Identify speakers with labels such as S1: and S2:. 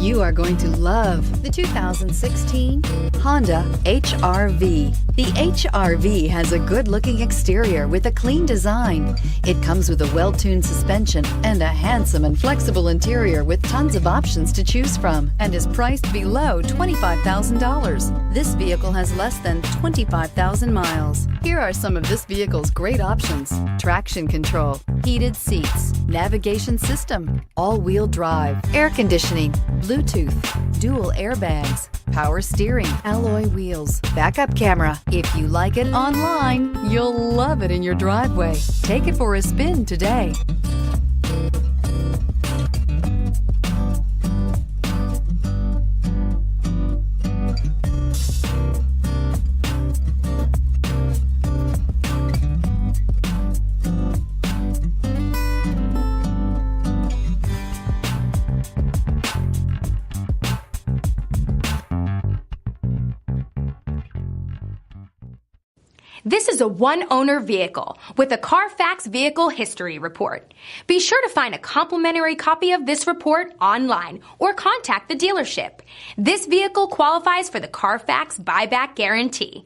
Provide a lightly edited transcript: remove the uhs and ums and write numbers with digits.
S1: You are going to love the 2016 Honda HR-V. The HR-V has a good-looking exterior with a clean design. It comes with a well-tuned suspension and a handsome and flexible interior with tons of options to choose from and is priced below $25,000. This vehicle has less than 25,000 miles. Here are some of this vehicle's great options: traction control, heated seats, navigation system, all-wheel drive, air conditioning, Bluetooth, dual airbags, power steering, alloy wheels, backup camera. If you like it online, you'll love it in your driveway. Take it for a spin today.
S2: This is a one-owner vehicle with a Carfax Vehicle History Report. Be sure to find a complimentary copy of this report online or contact the dealership. This vehicle qualifies for the Carfax Buyback Guarantee.